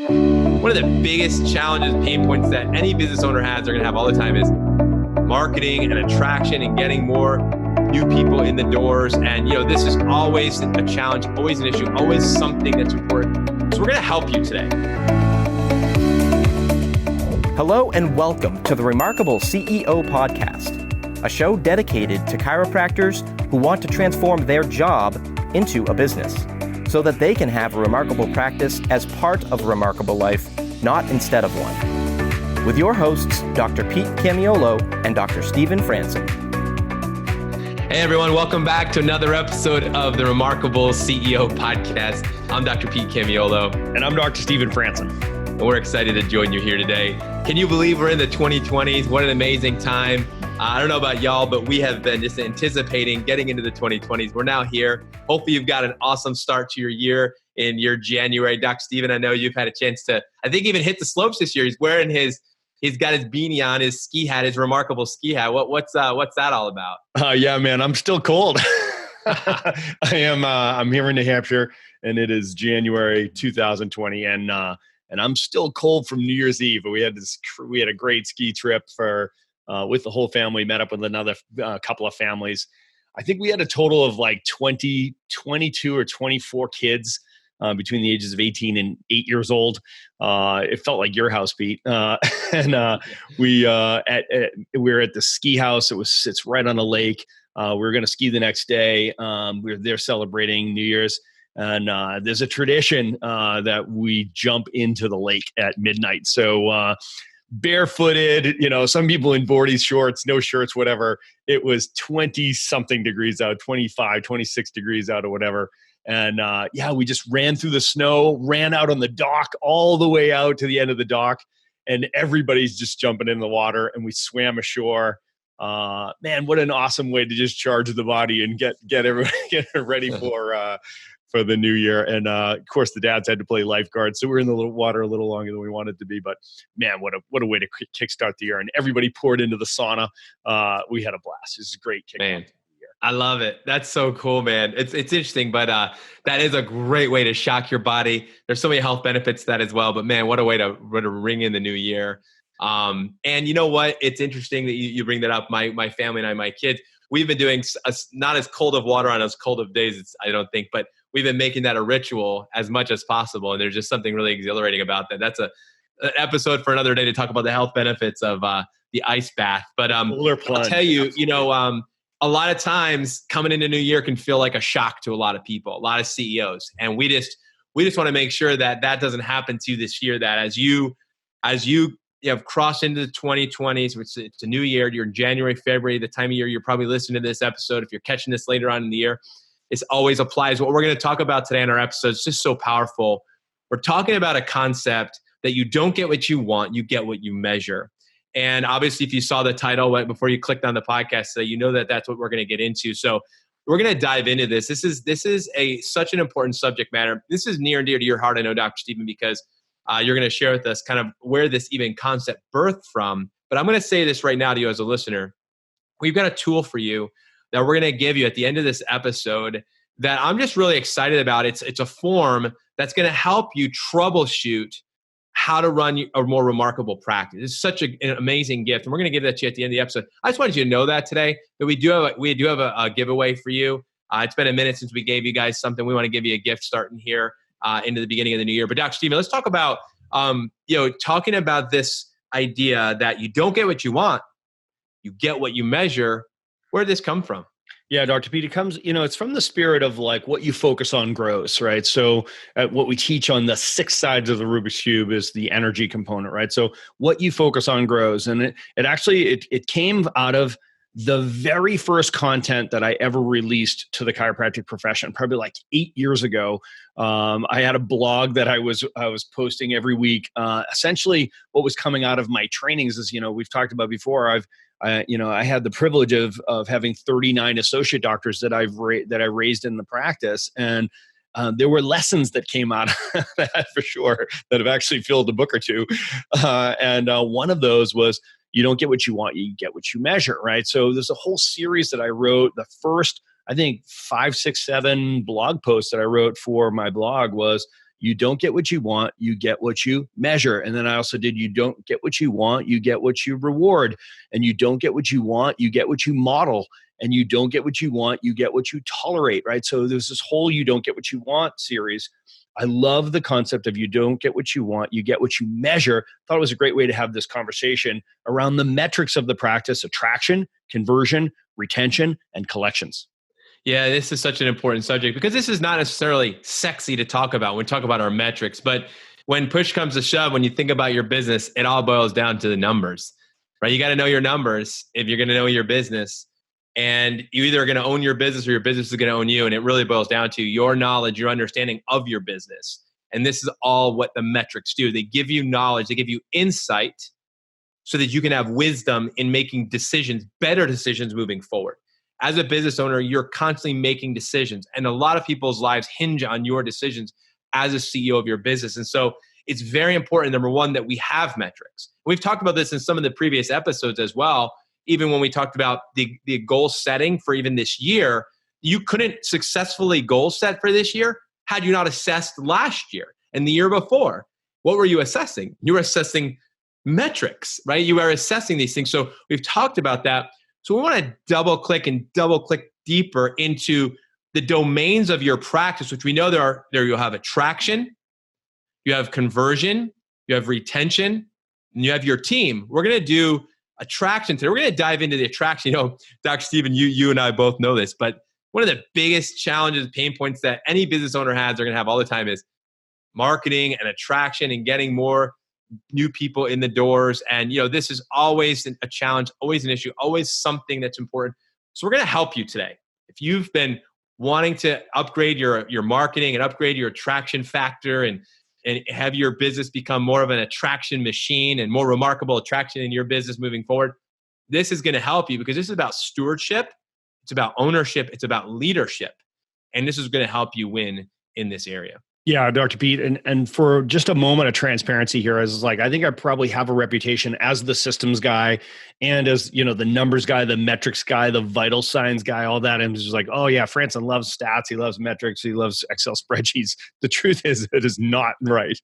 One of the biggest challenges, pain points that any business owner has, they're going to have all the time is marketing and attraction and getting more new people in the doors. And, this is always a challenge, always an issue, always something that's important. So we're going to help you today. Hello and welcome to the Remarkable CEO Podcast, a show dedicated to chiropractors who want to transform their job into a business so that they can have a remarkable practice as part of a remarkable life, not instead of one. With your hosts, Dr. Pete Camiolo and Dr. Stephen Franson. Hey everyone, welcome back to another episode of the Remarkable CEO Podcast. I'm Dr. Pete Camiolo. And I'm Dr. Stephen Franson. And we're excited to join you here today. Can you believe we're in the 2020s? What an amazing time. I don't know about y'all, but we have been just anticipating getting into the 2020s. We're now here. Hopefully you've got an awesome start to your year in your January. Dr. Stephen, I know you've had a chance to, I think, even hit the slopes this year. He's wearing he's got his beanie on, his ski hat, his remarkable ski hat. What's that all about? Yeah, man, I'm still cold. I'm here in New Hampshire and it is January 2020 and I'm still cold from New Year's Eve. We had a great ski trip with the whole family, met up with another couple of families. I think we had a total of like 22 or 24 kids between the ages of 18 and 8 years old. It felt like your house, Pete. We were at the ski house. It's right on a lake. We were going to ski the next day. We were there celebrating New Year's. And there's a tradition that we jump into the lake at midnight. So barefooted, some people in boardies, shorts, no shirts, whatever. It was 20 something degrees out, 25, 26 degrees out or whatever. And we just ran through the snow, ran out on the dock all the way out to the end of the dock. And everybody's just jumping in the water and we swam ashore. Man, what an awesome way to just charge the body and get everybody ready for the new year. And of course the dads had to play lifeguard. So we were in the water a little longer than we wanted to be, but man, what a way to kickstart the year. And everybody poured into the sauna. We had a blast. This is a great kick. Man, I love it. That's so cool, man. It's interesting, but that is a great way to shock your body. There's so many health benefits to that as well, but man, what a way to ring in the new year. And you know what? It's interesting that you bring that up. My family and my kids, we've been doing not as cold of water on as cold of days, I don't think, but we've been making that a ritual as much as possible. And there's just something really exhilarating about that. That's an episode for another day to talk about the health benefits of the ice bath. But I'll tell you, a lot of times coming into New Year can feel like a shock to a lot of people, a lot of CEOs. And we just want to make sure that doesn't happen to you this year, that as you have crossed into the 2020s, which it's a new year, you're in January, February, the time of year you're probably listening to this episode. If you're catching this later on in the year, this always applies. What we're going to talk about today in our episode is just so powerful. We're talking about a concept that you don't get what you want, you get what you measure. And obviously, if you saw the title right before you clicked on the podcast today, you know that that's what we're going to get into. So we're going to dive into this. This is such an important subject matter. This is near and dear to your heart, I know, Dr. Stephen, because you're going to share with us kind of where this even concept birthed from. But I'm going to say this right now to you as a listener. We've got a tool for you that we're going to give you at the end of this episode that I'm just really excited about. It's a form that's going to help you troubleshoot how to run a more remarkable practice. It's such an amazing gift. And we're going to give that to you at the end of the episode. I just wanted you to know that today, that we do have a giveaway for you. It's been a minute since we gave you guys something. We want to give you a gift starting here into the beginning of the new year. But Dr. Stephen, let's talk about, talking about this idea that you don't get what you want, you get what you measure. Where did this come from? Yeah, Dr. Pete, it comes, it's from the spirit of like what you focus on grows, right? So what we teach on the 6 sides of the Rubik's Cube is the energy component, right? So what you focus on grows. And it came out of the very first content that I ever released to the chiropractic profession, probably like 8 years ago. I had a blog that I was posting every week. Essentially, what was coming out of my trainings is, we've talked about before. I had the privilege of having 39 associate doctors that I raised in the practice, and there were lessons that came out of that for sure that have actually filled a book or two. And one of those was, you don't get what you want, you get what you measure, right? So there's a whole series that I wrote. The first, I think, 5, 6, 7 blog posts that I wrote for my blog was, you don't get what you want, you get what you measure. And then I also did, you don't get what you want, you get what you reward. And you don't get what you want, you get what you model. And you don't get what you want, you get what you tolerate, right? So there's this whole you don't get what you want series. I love the concept of you don't get what you want, you get what you measure. Thought it was a great way to have this conversation around the metrics of the practice: attraction, conversion, retention, and collections. Yeah, this is such an important subject because this is not necessarily sexy to talk about when we talk about our metrics. But when push comes to shove, when you think about your business, it all boils down to the numbers, right? You got to know your numbers if you're going to know your business. And you either are going to own your business or your business is going to own you. And it really boils down to your knowledge, your understanding of your business. And this is all what the metrics do. They give you knowledge, they give you insight so that you can have wisdom in making decisions, better decisions moving forward. As a business owner, you're constantly making decisions. And a lot of people's lives hinge on your decisions as a CEO of your business. And so it's very important, number one, that we have metrics. We've talked about this in some of the previous episodes as well. Even when we talked about the goal setting for even this year, you couldn't successfully goal set for this year had you not assessed last year and the year before. What were you assessing? You were assessing metrics, right? You are assessing these things. So we've talked about that. So we want to double click deeper into the domains of your practice, which we know there you'll have attraction, you have conversion, you have retention, and you have your team. We're going to do attraction today. We're going to dive into the attraction. You know, Dr. Stephen, you and I both know this, but one of the biggest challenges, pain points that any business owner has, they're going to have all the time is marketing and attraction and getting more new people in the doors. And, you know, this is always a challenge, always an issue, always something that's important. So we're going to help you today. If you've been wanting to upgrade your marketing and upgrade your attraction factor and have your business become more of an attraction machine and more remarkable attraction in your business moving forward, this is going to help you because this is about stewardship. It's about ownership. It's about leadership. And this is going to help you win in this area. Yeah, Dr. Pete. And for just a moment of transparency here, I was like, I think I probably have a reputation as the systems guy and as, you know, the numbers guy, the metrics guy, the vital signs guy, all that. And it's just like, oh yeah, Franson loves stats. He loves metrics. He loves Excel spreadsheets. The truth is it is not right.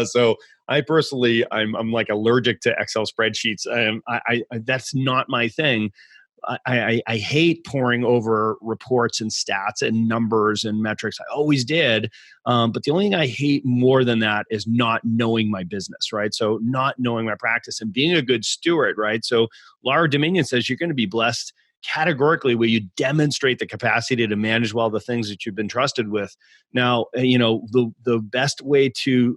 So I personally, I'm like allergic to Excel spreadsheets. I that's not my thing. I hate poring over reports and stats and numbers and metrics. I always did. But the only thing I hate more than that is not knowing my business, right? So not knowing my practice and being a good steward, right? So Lara Dominion says you're going to be blessed categorically where you demonstrate the capacity to manage well the things that you've been trusted with. Now, you know, the best way to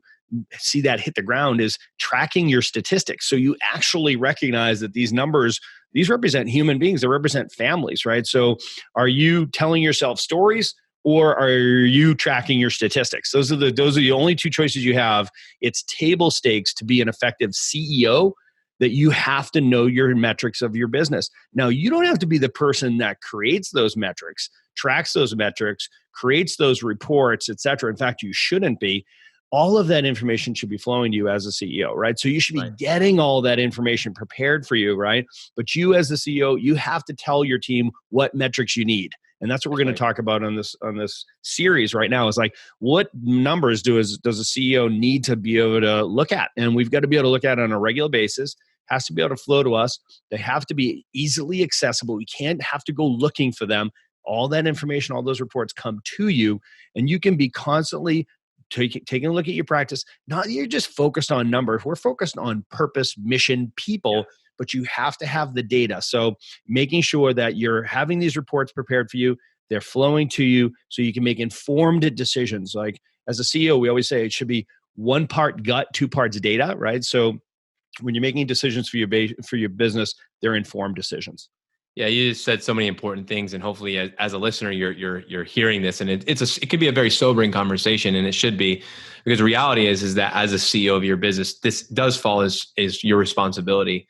see that hit the ground is tracking your statistics. So you actually recognize that these numbers, these represent human beings, they represent families, right? So are you telling yourself stories or are you tracking your statistics? Those are the only two choices you have. It's table stakes to be an effective CEO that you have to know your metrics of your business. Now, you don't have to be the person that creates those metrics, tracks those metrics, creates those reports, et cetera. In fact, you shouldn't be. All of that information should be flowing to you as a CEO, right? So you should be getting all that information prepared for you, right? But you as the CEO, you have to tell your team what metrics you need. And that's what we're going to talk about on this series right now is like, what numbers does a CEO need to be able to look at? And we've got to be able to look at it on a regular basis. Has to be able to flow to us. They have to be easily accessible. We can't have to go looking for them. All that information, all those reports come to you, and you can be constantly taking a look at your practice. Not that you're just focused on numbers. We're focused on purpose, mission, people, but you have to have the data. So making sure that you're having these reports prepared for you, they're flowing to you so you can make informed decisions. Like as a CEO, we always say it should be 1 part gut, 2 parts data, right? So when you're making decisions for your business, they're informed decisions. Yeah, you just said so many important things, and hopefully, as a listener, you're hearing this, and it could be a very sobering conversation, and it should be, because the reality is that as a CEO of your business, this does fall as your responsibility,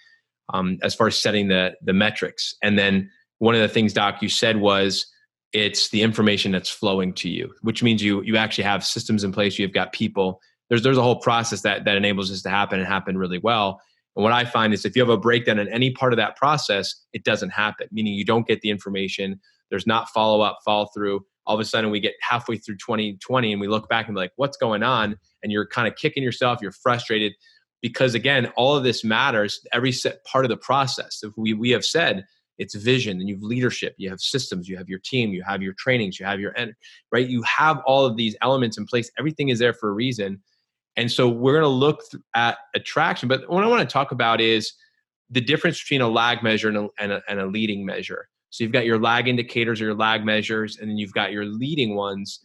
as far as setting the metrics. And then one of the things, Doc, you said was it's the information that's flowing to you, which means you actually have systems in place. You've got people. There's a whole process that enables this to happen and happen really well. And what I find is if you have a breakdown in any part of that process, it doesn't happen, meaning you don't get the information. There's not follow-up, follow-through. all of a sudden we get halfway through 2020 and we look back and be like, what's going on? And you're kind of kicking yourself, you're frustrated because again, all of this matters, every part of the process. If we have said it's vision, and you have leadership, you have systems, you have your team, you have your trainings, you have your, right? You have all of these elements in place. Everything is there for a reason. And so we're going to look at attraction. But what I want to talk about is the difference between a lag measure and a leading measure. So you've got your lag indicators or your lag measures, and then you've got your leading ones,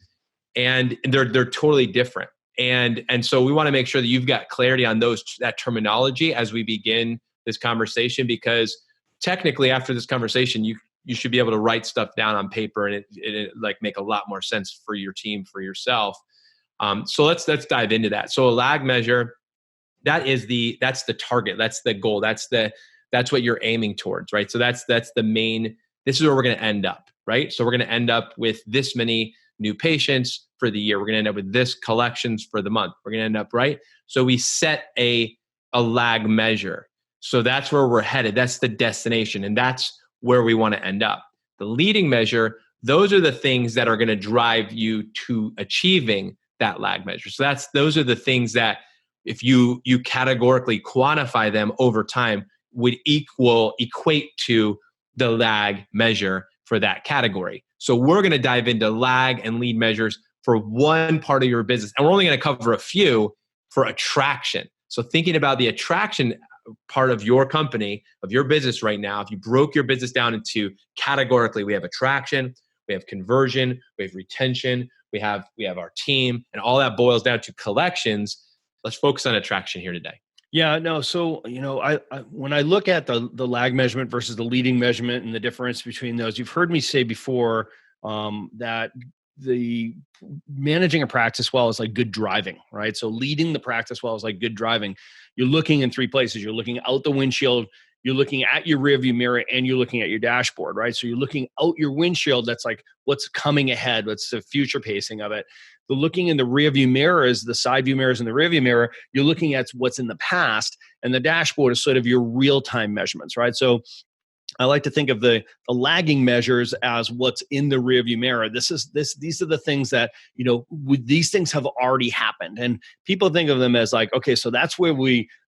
and they're totally different. And so we want to make sure that you've got clarity on that terminology as we begin this conversation, because technically after this conversation, you should be able to write stuff down on paper and it like make a lot more sense for your team, for yourself. So let's dive into that. So a lag measure, that's the target, that's the goal, that's what you're aiming towards, right? So that's the main. This is where we're going to end up, right? So we're going to end up with this many new patients for the year. We're going to end up with this collections for the month. We're going to end up, right? So we set a lag measure. So that's where we're headed. That's the destination. And that's where we want to end up. The leading measure, those are the things that are going to drive you to achieving that lag measure. So those are the things that if you categorically quantify them over time would equate to the lag measure for that category. So we're going to dive into lag and lead measures for one part of your business. And we're only going to cover a few for attraction. So thinking about the attraction part of your company, of your business right now, if you broke your business down into categorically, we have attraction, we have conversion, we have retention, we have our team, and all that boils down to collections. Let's focus on attraction here today. Yeah, no. So, I when I look at the lag measurement versus the leading measurement and the difference between those, you've heard me say before that the managing a practice well is like good driving, right? So leading the practice well is like good driving. You're looking in three places. You're looking out the windshield, you're looking at your rearview mirror, and you're looking at your dashboard, right? So you're looking out your windshield. That's like what's coming ahead. What's the future pacing of it? The looking in the rearview mirror is the side view mirrors in the rearview mirror. You're looking at what's in the past, and the dashboard is sort of your real-time measurements, right? So I like to think of the lagging measures as what's in the rearview mirror. These are the things that, these things have already happened. And people think of them as like, okay, so that's where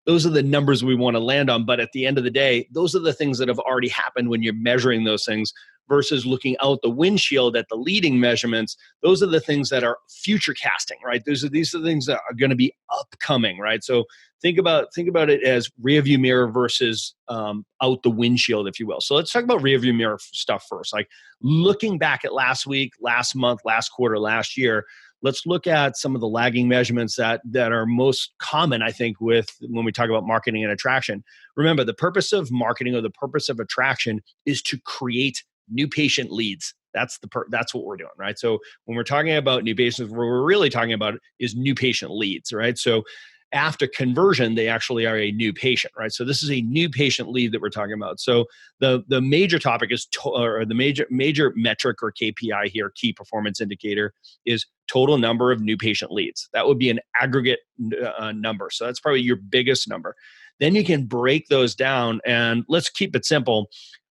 those are the numbers we want to land on. But at the end of the day, those are the things that have already happened when you're measuring those things versus looking out the windshield at the leading measurements. Those are the things that are future casting, right? These are the things that are going to be upcoming, right? So think about it as rearview mirror versus out the windshield, if you will. So let's talk about rearview mirror stuff first. Like looking back at last week, last month, last quarter, last year, let's look at some of the lagging measurements that are most common, I think, with when we talk about marketing and attraction. Remember, the purpose of marketing or the purpose of attraction is to create new patient leads. That's what we're doing, right? So when we're talking about new patients, what we're really talking about is new patient leads, right? So after conversion, they actually are a new patient, right? So this is a new patient lead that we're talking about. So the major topic is, or the major metric or KPI here, key performance indicator, is total number of new patient leads. That would be an aggregate number. So that's probably your biggest number. Then you can break those down, and let's keep it simple.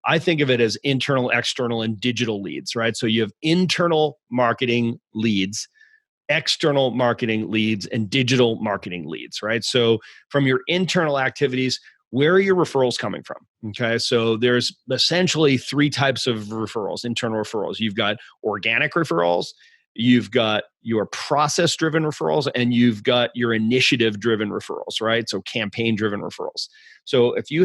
I think of it as internal, external, and digital leads, right? So you have internal marketing leads, external marketing leads, and digital marketing leads, right? So from your internal activities, where are your referrals coming from? Okay, so there's essentially three types of referrals, internal referrals. You've got organic referrals, you've got your process-driven referrals, and you've got your initiative-driven referrals, right? So campaign-driven referrals. So if you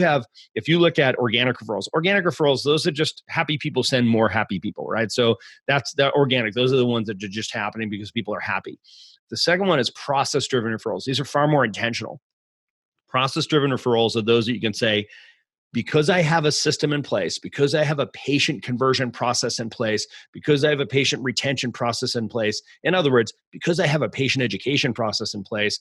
look at organic referrals, those are just happy people send more happy people, right? So that's the organic. Those are the ones that are just happening because people are happy. The second one is process-driven referrals. These are far more intentional. Process-driven referrals are those that you can say, because I have a system in place, because I have a patient conversion process in place, because I have a patient retention process in place, in other words, because I have a patient education process in place,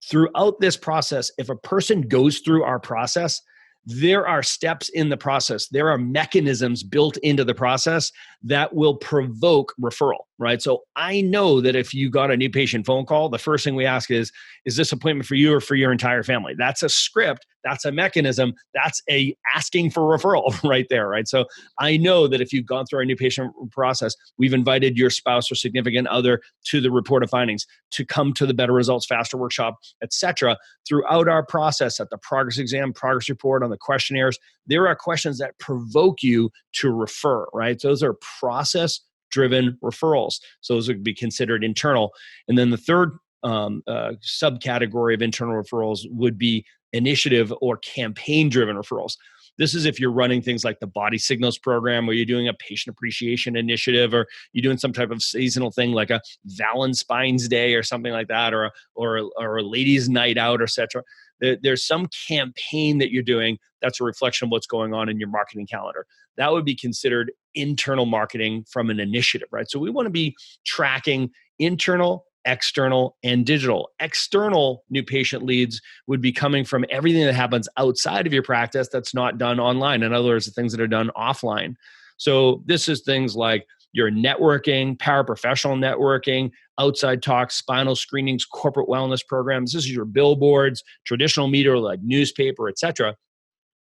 throughout this process, if a person goes through our process, there are steps in the process. There are mechanisms built into the process that will provoke referral, right? So I know that if you got a new patient phone call, the first thing we ask is this appointment for you or for your entire family? That's a script that's a mechanism. That's a asking for referral right there, right? So I know that if you've gone through our new patient process, we've invited your spouse or significant other to the report of findings, to come to the Better Results Faster workshop, etc. Throughout our process, at the progress exam, progress report, on the questionnaires, there are questions that provoke you to refer, right? Those are process-driven referrals. So those would be considered internal. And then the third subcategory of internal referrals would be initiative or campaign-driven referrals. This is if you're running things like the Body Signals program, or you're doing a patient appreciation initiative, or you're doing some type of seasonal thing like a Valentine's Day or something like that, or a ladies' night out, etc. There's some campaign that you're doing that's a reflection of what's going on in your marketing calendar. That would be considered internal marketing from an initiative, right? So we want to be tracking internal, external, and digital. External new patient leads would be coming from everything that happens outside of your practice that's not done online. In other words, the things that are done offline. So this is things like your networking, paraprofessional networking, outside talks, spinal screenings, corporate wellness programs. This is your billboards, traditional media like newspaper, etc.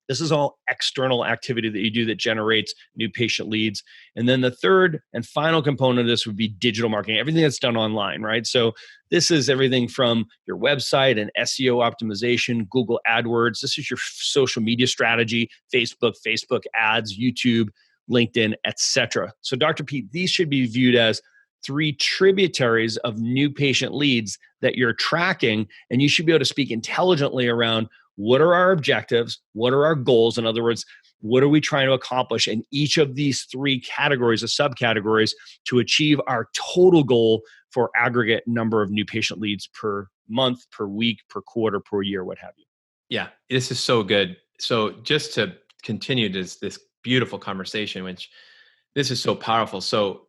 This is all external activity that you do that generates new patient leads. And then the third and final component of this would be digital marketing, everything that's done online, right? So this is everything from your website and SEO optimization, Google AdWords. This is your social media strategy, Facebook ads, YouTube, LinkedIn, etc. So Dr. Pete, these should be viewed as three tributaries of new patient leads that you're tracking, and you should be able to speak intelligently around what are our objectives, what are our goals. In other words, what are we trying to accomplish in each of these three categories or subcategories to achieve our total goal for aggregate number of new patient leads per month, per week, per quarter, per year, what have you. Yeah, this is so good. So just to continue this beautiful conversation, which this is so powerful. So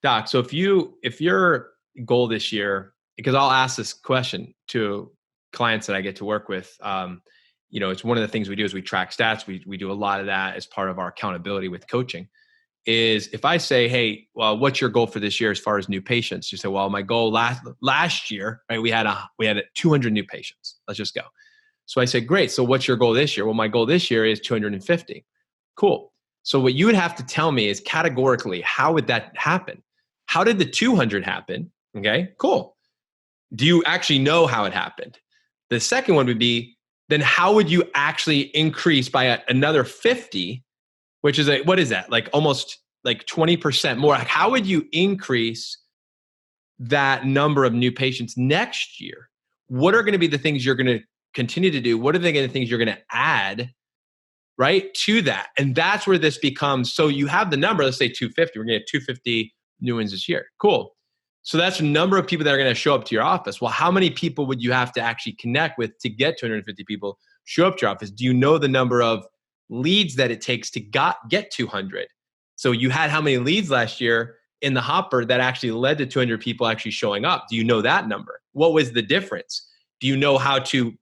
Doc, so if your goal this year, because I'll ask this question to clients that I get to work with, it's one of the things we do is we track stats. We do a lot of that as part of our accountability with coaching. Is if I say, hey, well, what's your goal for this year as far as new patients? You say, well, my goal last year, right? We had 200 new patients. Let's just go. So I say, great. So what's your goal this year? Well, my goal this year is 250. Cool. So what you would have to tell me is categorically, how would that happen? How did the 200 happen? Okay, cool. Do you actually know how it happened? The second one would be, then how would you actually increase by another 50, which is what is that? Like almost like 20% more. Like how would you increase that number of new patients next year? What are going to be the things you're going to continue to do? What are the things you're going to add, right, to that? And that's where this becomes, so you have the number, let's say 250. We're going to get 250 new ones this year. Cool. So that's a number of people that are going to show up to your office. Well, how many people would you have to actually connect with to get 250 people show up to your office? Do you know the number of leads that it takes to get 200? So you had how many leads last year in the hopper that actually led to 200 people actually showing up? Do you know that number? What was the difference? Do you know how to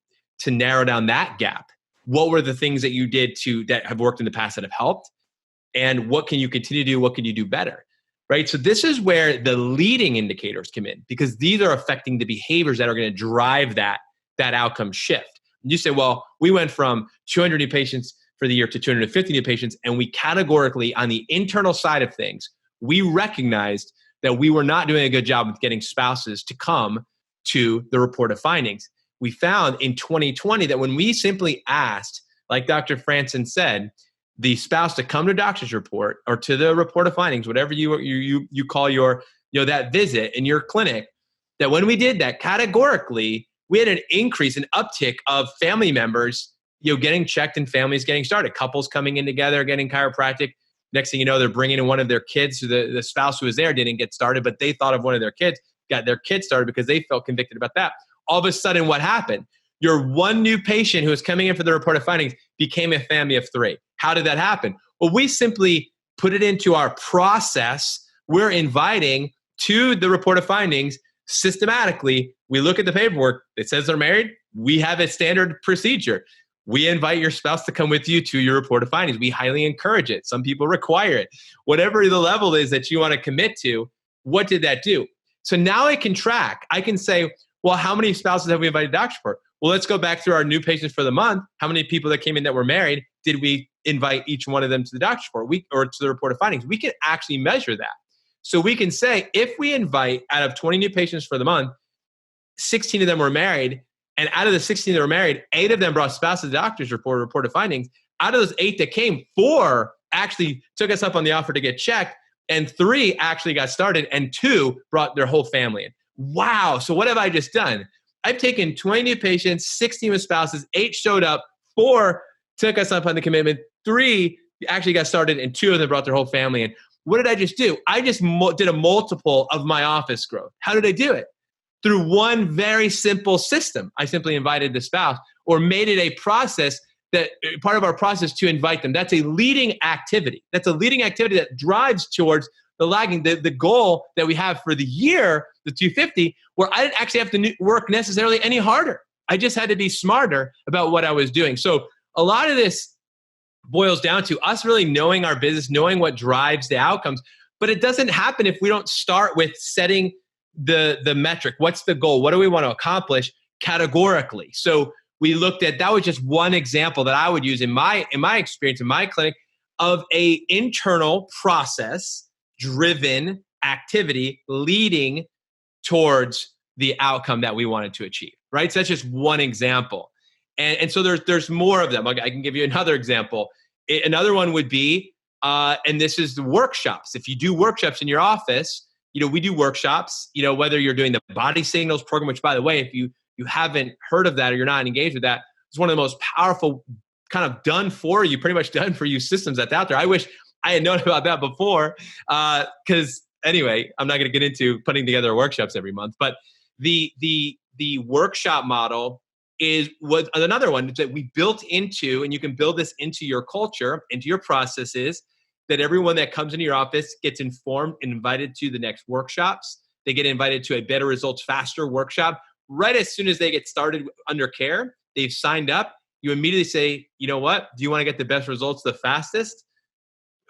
narrow down that gap? What were the things that you did that have worked in the past that have helped? And what can you continue to do? What can you do better? Right? So this is where the leading indicators come in, because these are affecting the behaviors that are going to drive that outcome shift. And you say, well, we went from 200 new patients for the year to 250 new patients, and we categorically, on the internal side of things, we recognized that we were not doing a good job with getting spouses to come to the report of findings. We found in 2020 that when we simply asked, like Dr. Franson said, the spouse to come to doctor's report or to the report of findings, whatever you call your, that visit in your clinic, that when we did that categorically, we had an increase, an uptick of family members, getting checked and families getting started, couples coming in together, getting chiropractic. Next thing you know, they're bringing in one of their kids who the spouse who was there didn't get started, but they thought of one of their kids, got their kids started because they felt convicted about that. All of a sudden, what happened? Your one new patient who was coming in for the report of findings became a family of 3. How did that happen? Well, we simply put it into our process. We're inviting to the report of findings systematically. We look at the paperwork. It says they're married. We have a standard procedure. We invite your spouse to come with you to your report of findings. We highly encourage it. Some people require it. Whatever the level is that you want to commit to, what did that do? So now I can track. I can say, well, how many spouses have we invited to doctor's report? Well, let's go back through our new patients for the month. How many people that came in that were married did we invite each one of them to the doctor's report or to the report of findings? We can actually measure that. So we can say, if we invite out of 20 new patients for the month, 16 of them were married, and out of the 16 that were married, 8 of them brought spouse to the doctor's report of findings. Out of those 8 that came, 4 actually took us up on the offer to get checked, and 3 actually got started, and 2 brought their whole family in. Wow. So what have I just done? I've taken 20 new patients, 16 with spouses, 8 showed up, 4 took us up on the commitment, 3 actually got started, and 2 of them brought their whole family in. What did I just do? I just did a multiple of my office growth. How did I do it? Through one very simple system. I simply invited the spouse or made it a process that part of our process to invite them. That's a leading activity. That's a leading activity that drives towards the lagging, the goal that we have for the year, the 250, where I didn't actually have to work necessarily any harder. I just had to be smarter about what I was doing. So a lot of this boils down to us really knowing our business, knowing what drives the outcomes. But it doesn't happen if we don't start with setting the metric. What's the goal? What do we want to accomplish categorically? So we looked at, that was just one example that I would use in my experience, in my clinic, of a internal process driven activity leading towards the outcome that we wanted to achieve, right? So that's just one example. And so there's more of them. I can give you another example. Another one would be, and this is the workshops. If you do workshops in your office, we do workshops, whether you're doing the body signals program, which by the way, if you haven't heard of that or you're not engaged with that, it's one of the most powerful kind of pretty much done for you systems that's out there. I wish I had known about that before. Cause anyway, I'm not going to get into putting together workshops every month, but the workshop model was another one that we built into, and you can build this into your culture, into your processes, that everyone that comes into your office gets informed and invited to the next workshops. They get invited to a Better Results Faster workshop. Right as soon as they get started under care, they've signed up. You immediately say, you know what? Do you want to get the best results the fastest?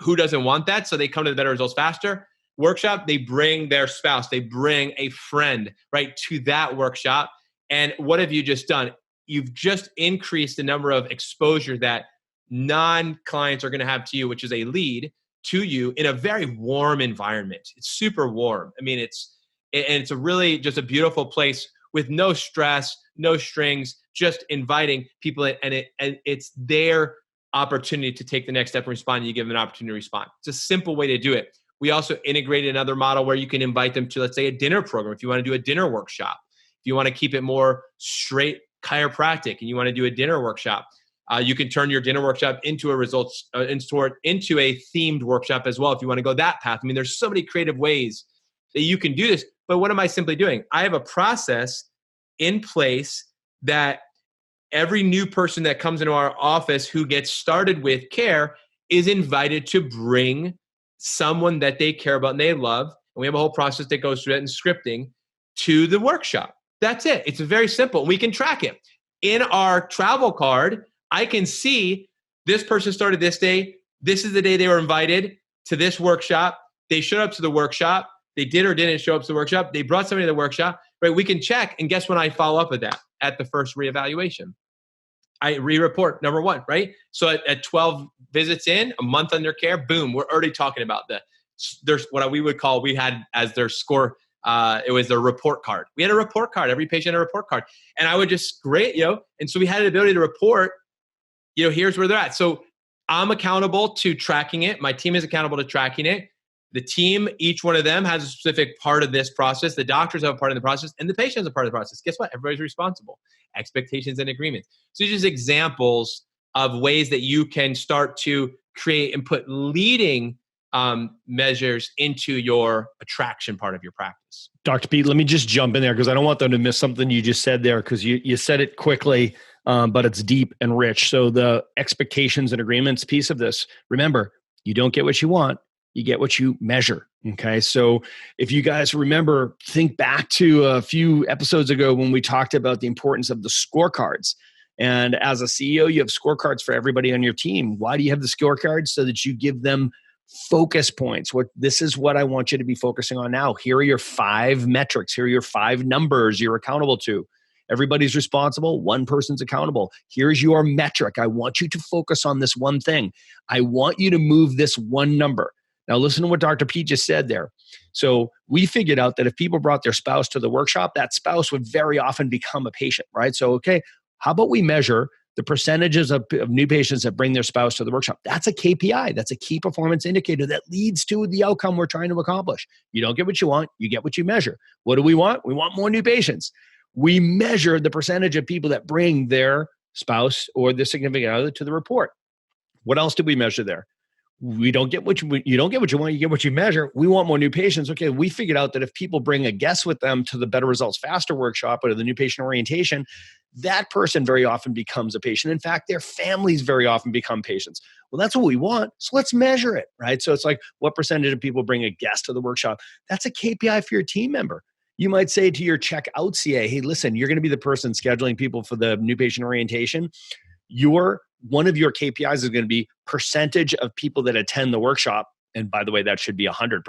Who doesn't want that? So they come to the Better Results Faster workshop. They bring their spouse. They bring a friend, right, to that workshop. And what have you just done? You've just increased the number of exposure that non-clients are going to have to you, which is a lead to you in a very warm environment. It's super warm. I mean, it's a really just a beautiful place with no stress, no strings, just inviting people in, and it's their opportunity to take the next step and respond. And you give them an opportunity to respond. It's a simple way to do it. We also integrated another model where you can invite them to, let's say, a dinner program. If you want to do a dinner workshop, if you want to keep it more straight chiropractic and you want to do a dinner workshop, you can turn your dinner workshop into a results into a themed workshop as well if you want to go that path. I mean, there's so many creative ways that you can do this. But what am I simply doing? I have a process in place that every new person that comes into our office who gets started with care is invited to bring someone that they care about and they love. And we have a whole process that goes through that and scripting to the workshop. That's it. It's very simple. We can track it. In our travel card, I can see this person started this day. This is the day they were invited to this workshop. They showed up to the workshop. They did or didn't show up to the workshop. They brought somebody to the workshop, right? We can check. And guess when I follow up with that? At the first reevaluation. I re-report, number 1, right? So at 12 visits in, a month under care, boom, we're already talking about there's what we had as their score. It was a report card. We had a report card. Every patient had a report card. And I would just and so we had the ability to report, here's where they're at. So I'm accountable to tracking it. My team is accountable to tracking it. The team, each one of them has a specific part of this process. The doctors have a part of the process and the patient has a part of the process. Guess what? Everybody's responsible. Expectations and agreements. So these are just examples of ways that you can start to create and put leading measures into your attraction part of your practice. Dr. Pete, let me just jump in there because I don't want them to miss something you just said there because you said it quickly, but it's deep and rich. So the expectations and agreements piece of this, remember, you don't get what you want, you get what you measure. Okay. So if you guys remember, think back to a few episodes ago when we talked about the importance of the scorecards. And as a CEO, you have scorecards for everybody on your team. Why do you have the scorecards? So that you give them focus points. This is what I want you to be focusing on now. Here are your 5 metrics. Here are your 5 numbers you're accountable to. Everybody's responsible. One person's accountable. Here's your metric. I want you to focus on this one thing. I want you to move this one number. Now, listen to what Dr. Pete just said there. So we figured out that if people brought their spouse to the workshop, that spouse would very often become a patient, right? So, okay, how about we measure the percentages of new patients that bring their spouse to the workshop? That's a KPI. That's a key performance indicator that leads to the outcome we're trying to accomplish. You don't get what you want, you get what you measure. What do we want? We want more new patients. We measure the percentage of people that bring their spouse or their significant other to the report. What else did we measure there? You don't get what you want, you get what you measure. We want more new patients. Okay, we figured out that if people bring a guest with them to the Better Results Faster workshop or the new patient orientation, that person very often becomes a patient. In fact, their families very often become patients. Well, that's what we want. So let's measure it, right? So it's like, what percentage of people bring a guest to the workshop? That's a KPI for your team member. You might say to your checkout CA, hey, listen, you're going to be the person scheduling people for the new patient orientation. One of your KPIs is going to be percentage of people that attend the workshop. And by the way, that should be 100%.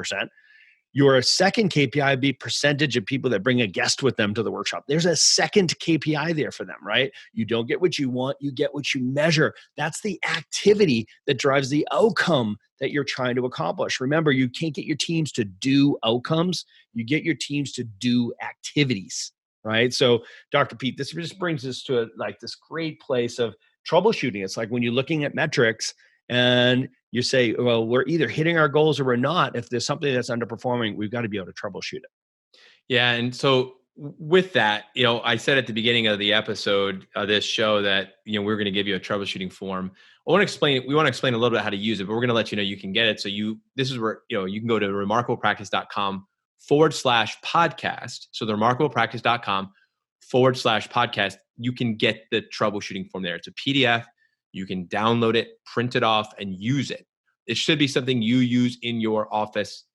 Your second KPI would be percentage of people that bring a guest with them to the workshop. There's a second KPI there for them, right? You don't get what you want, you get what you measure. That's the activity that drives the outcome that you're trying to accomplish. Remember, you can't get your teams to do outcomes. You get your teams to do activities, right? So Dr. Pete, this just brings us to this great place of troubleshooting. It's like when you're looking at metrics and you say, well, we're either hitting our goals or we're not. If there's something that's underperforming, we've got to be able to troubleshoot it. Yeah. And so with that, I said at the beginning of the episode of this show that, we're going to give you a troubleshooting form. We want to explain a little bit how to use it, but we're going to let you know you can get it. So this is where, you can go to remarkablepractice.com/podcast. So the remarkablepractice.com/podcast, you can get the troubleshooting form there. It's a PDF. You can download it, print it off, and use it. It should be something you use in your office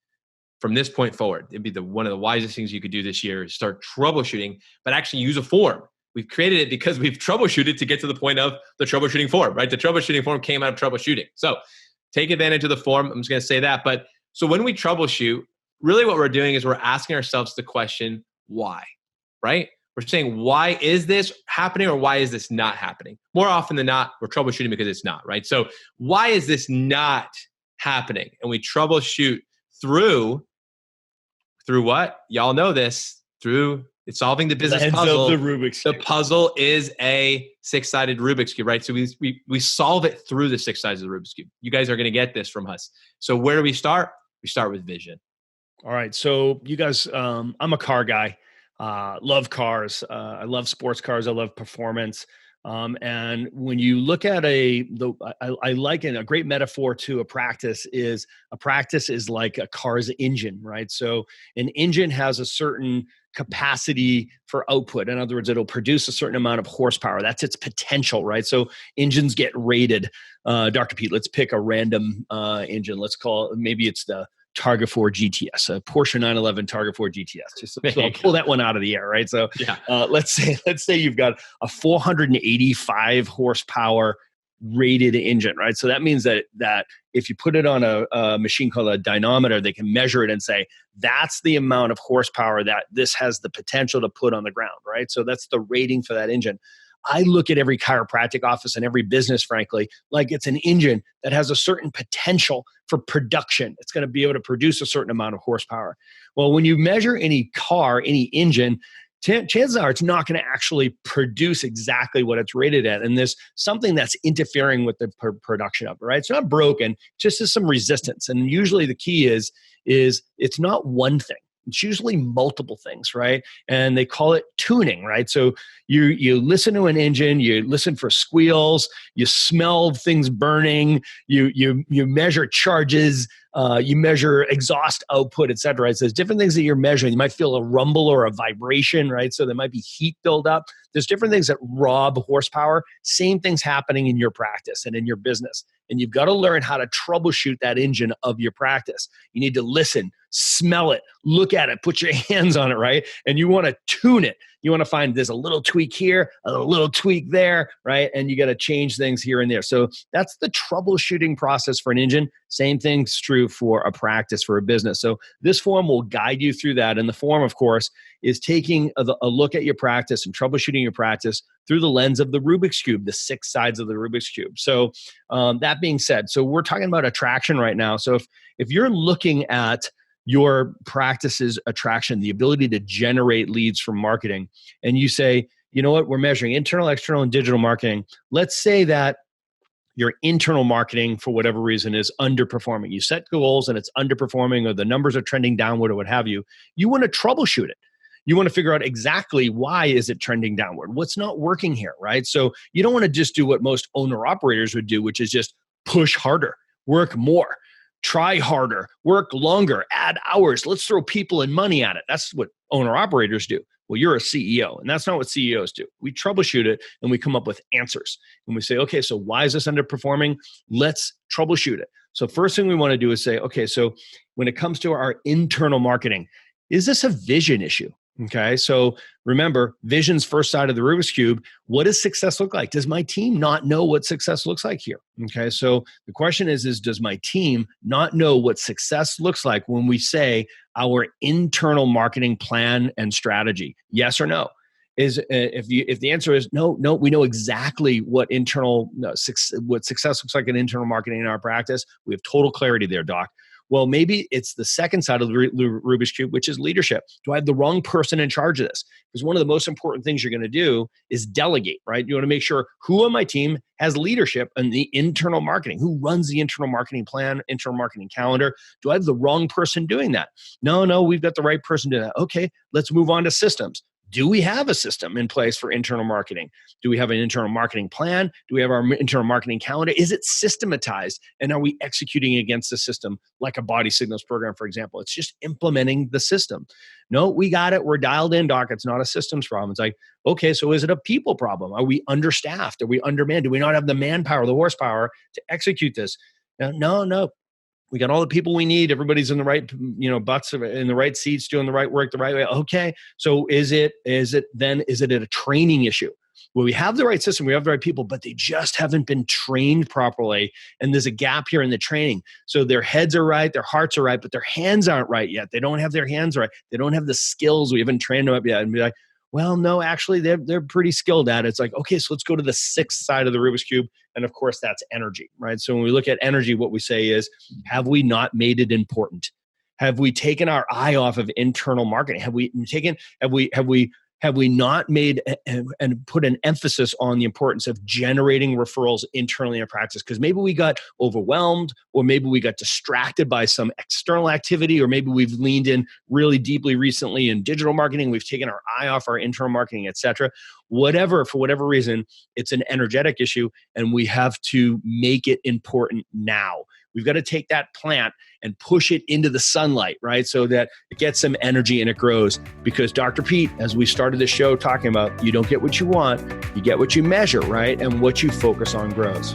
from this point forward. It'd be one of the wisest things you could do this year is start troubleshooting, but actually use a form. We've created it because we've troubleshooted to get to the point of the troubleshooting form, right? The troubleshooting form came out of troubleshooting. So take advantage of the form. I'm just going to say that. But so when we troubleshoot, really what we're doing is we're asking ourselves the question, why, right? We're saying, why is this happening or why is this not happening? More often than not, we're troubleshooting because it's not, right? So why is this not happening? And we troubleshoot through what? Y'all know this, through solving the business puzzle. The Rubik's Cube. The puzzle is a 6-sided Rubik's Cube, right? So we solve it through the 6 sides of the Rubik's Cube. You guys are going to get this from us. So where do we start? We start with vision. All right. So you guys, I'm a car guy. Love cars. I love sports cars. I love performance. And when you look at I liken a great metaphor to a practice is like a car's engine, right? So an engine has a certain capacity for output. In other words, it'll produce a certain amount of horsepower. That's its potential, right? So engines get rated. Dr. Pete, let's pick a random engine. Let's call it, maybe it's the Targa 4 GTS, a Porsche 911 Targa 4 GTS. So I'll pull that one out of the air, right? So yeah. Let's say you've got a 485 horsepower rated engine, right? So that means that if you put it on a machine called a dynamometer, they can measure it and say, that's the amount of horsepower that this has the potential to put on the ground, right? So that's the rating for that engine. I look at every chiropractic office and every business, frankly, like it's an engine that has a certain potential for production. It's going to be able to produce a certain amount of horsepower. Well, when you measure any car, any engine, chances are it's not going to actually produce exactly what it's rated at. And there's something that's interfering with the production of it, right? It's not broken, just there's some resistance. And usually the key is it's not one thing. It's usually multiple things, right? And they call it tuning, right? So you listen to an engine, you listen for squeals, you smell things burning, you measure charges, you measure exhaust output, et cetera. Right? So there's different things that you're measuring. You might feel a rumble or a vibration, right? So there might be heat buildup. There's different things that rob horsepower. Same things happening in your practice and in your business. And you've got to learn how to troubleshoot that engine of your practice. You need to listen, smell it, look at it, put your hands on it, right? And you want to tune it. You want to find there's a little tweak here, a little tweak there, right? And you got to change things here and there. So that's the troubleshooting process for an engine. Same thing's true for a practice, for a business. So this form will guide you through that. And the form, of course, is taking a look at your practice and troubleshooting your practice through the lens of the Rubik's Cube, the 6 sides of the Rubik's Cube. So that being said, so we're talking about attraction right now. So if you're looking at your practice's attraction, the ability to generate leads from marketing, and you say, you know what, we're measuring internal, external, and digital marketing. Let's say that your internal marketing, for whatever reason, is underperforming. You set goals and it's underperforming, or the numbers are trending downward, or what have you. You want to troubleshoot it. You want to figure out exactly why is it trending downward? What's not working here, right? So you don't want to just do what most owner-operators would do, which is just push harder, work more, try harder, work longer, add hours. Let's throw people and money at it. That's what owner-operators do. Well, you're a CEO, and that's not what CEOs do. We troubleshoot it, and we come up with answers. And we say, okay, so why is this underperforming? Let's troubleshoot it. So first thing we want to do is say, okay, so when it comes to our internal marketing, is this a vision issue? Okay, so remember, vision's first side of the Rubik's Cube. What does success look like? Does my team not know what success looks like here? Okay, so the question is does my team not know what success looks like when we say our internal marketing plan and strategy? Yes or no? If the answer is no, we know exactly what what success looks like in internal marketing in our practice. We have total clarity there, Doc. Well, maybe it's the second side of the Rubik's Cube, which is leadership. Do I have the wrong person in charge of this? Because one of the most important things you're going to do is delegate, right? You want to make sure who on my team has leadership in the internal marketing, who runs the internal marketing plan, internal marketing calendar. Do I have the wrong person doing that? No, we've got the right person doing that. Okay, let's move on to systems. Do we have a system in place for internal marketing? Do we have an internal marketing plan? Do we have our internal marketing calendar? Is it systematized? And are we executing against the system like a body signals program, for example? It's just implementing the system. No, we got it. We're dialed in, Doc. It's not a systems problem. It's like, okay, so is it a people problem? Are we understaffed? Are we undermanned? Do we not have the manpower, the horsepower to execute this? No. We got all the people we need. Everybody's in the right, butts in the right seats, doing the right work the right way. Okay. So is it a training issue? Well, we have the right system, we have the right people, but they just haven't been trained properly. And there's a gap here in the training. So their heads are right, their hearts are right, but their hands aren't right yet. They don't have their hands right. They don't have the skills. We haven't trained them up yet. And be like, well, no, actually, they're pretty skilled at it. It's like, okay, so let's go to the 6th side of the Rubik's Cube. And of course, that's energy, right? So when we look at energy, what we say is, have we not made it important? Have we taken our eye off of internal marketing? Have we not made and put an emphasis on the importance of generating referrals internally in practice? Because maybe we got overwhelmed, or maybe we got distracted by some external activity, or maybe we've leaned in really deeply recently in digital marketing. We've taken our eye off our internal marketing, et cetera. For whatever reason, it's an energetic issue, and we have to make it important now. We've got to take that plant and push it into the sunlight, right? So that it gets some energy and it grows. Because Dr. Pete, as we started the show talking about, you don't get what you want, you get what you measure, right? And what you focus on grows.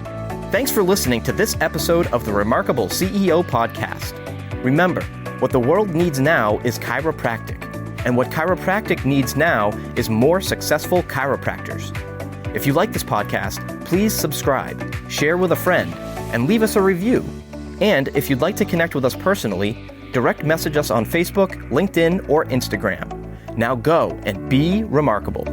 Thanks for listening to this episode of the Remarkable CEO Podcast. Remember, what the world needs now is chiropractic. And what chiropractic needs now is more successful chiropractors. If you like this podcast, please subscribe, share with a friend, and leave us a review. And if you'd like to connect with us personally, direct message us on Facebook, LinkedIn, or Instagram. Now go and be remarkable.